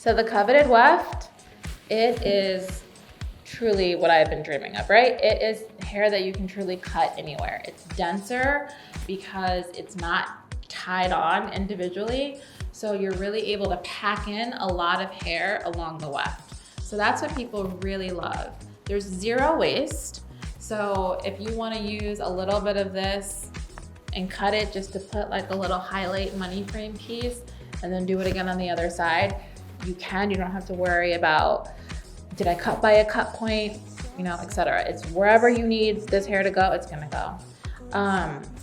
So the Coveted Weft, it is truly what I've been dreaming of, right? It is hair that you can truly cut anywhere. It's denser because it's not tied on individually. So you're really able to pack in a lot of hair along the weft. So that's what people really love. There's zero waste. So if you want to use a little bit of this and cut it just to put like a little highlight money frame piece and then do it again on the other side, you can. You don't have to worry about, did I cut by a cut point, etc. It's wherever you need this hair to go, it's gonna go.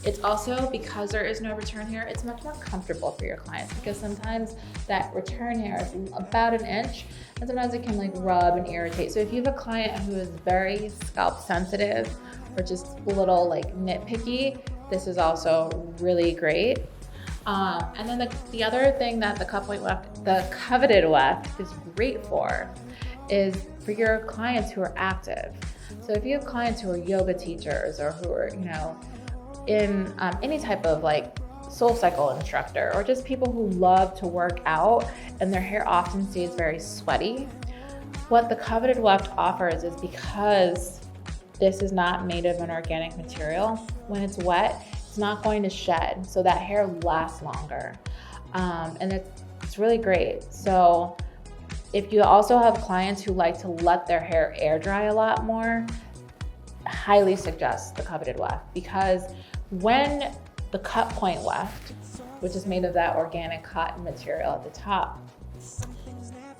It's also, because there is no return hair, it's much more comfortable for your clients, because sometimes that return hair is about an inch and sometimes it can like rub and irritate. So if you have a client who is very scalp sensitive or just a little like nitpicky, this is also really great. And then the other thing that the Coveted Weft is great for is for your clients who are active. So if you have clients who are yoga teachers or who are, in any type of like soul cycle instructor, or just people who love to work out and their hair often stays very sweaty, what the Coveted Weft offers is, because this is not made of an organic material, when it's wet, it's not going to shed, so that hair lasts longer. And it's really great. So if you also have clients who like to let their hair air dry a lot more, highly suggest the Coveted Weft, because when the cut point weft, which is made of that organic cotton material at the top,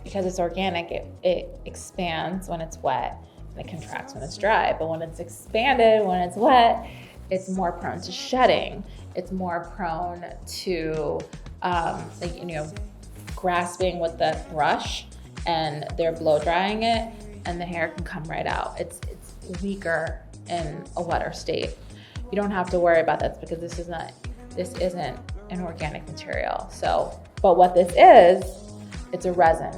because it's organic, it expands when it's wet and it contracts when it's dry. But when it's expanded, when it's wet, it's more prone to shedding. It's more prone to grasping with the brush, and they're blow drying it, and the hair can come right out. It's weaker in a wetter state. You don't have to worry about that, because this isn't an organic material. So, but what this is, it's a resin.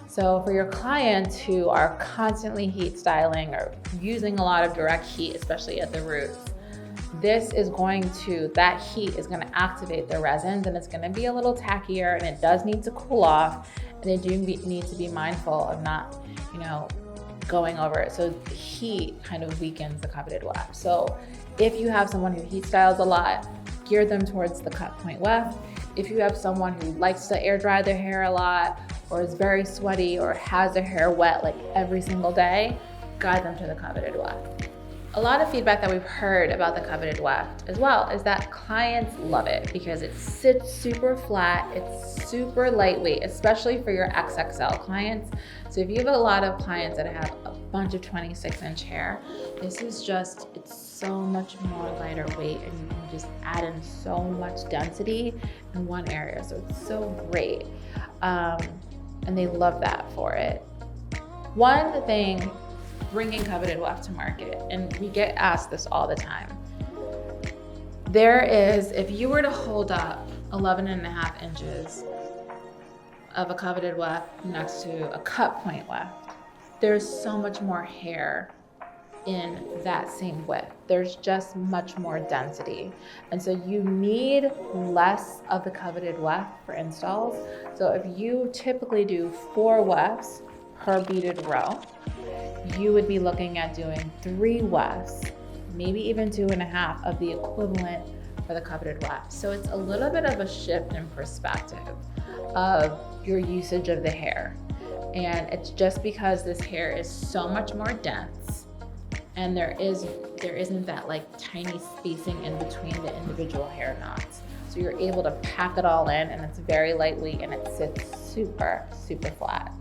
So for your clients who are constantly heat styling or using a lot of direct heat, especially at the roots, that heat is going to activate the resins, and it's going to be a little tackier, and it does need to cool off, and they do need to be mindful of not, going over it. So the heat kind of weakens the Coveted Weft. So if you have someone who heat styles a lot, gear them towards the cut point weft. If you have someone who likes to air dry their hair a lot, or is very sweaty, or has their hair wet like every single day, guide them to the Coveted Weft. A lot of feedback that we've heard about the Coveted Weft as well is that clients love it because it sits super flat, it's super lightweight, especially for your XXL clients. So if you have a lot of clients that have a bunch of 26-inch hair, it's so much more lighter weight, and you can just add in so much density in one area. So it's so great. And they love that for it. One thing, bringing Coveted Weft to market, and we get asked this all the time. If you were to hold up 11.5 inches of a Coveted Weft next to a cut point weft, there's so much more hair in that same width. There's just much more density. And so you need less of the Coveted Weft for installs. So if you typically do 4 wefts per beaded row, you would be looking at doing 3 wefts, maybe even 2.5 of the equivalent for the Coveted Weft. So it's a little bit of a shift in perspective of your usage of the hair. And it's just because this hair is so much more dense, and there isn't that like tiny spacing in between the individual hair knots. So you're able to pack it all in, and it's very lightweight, and it sits super, super flat.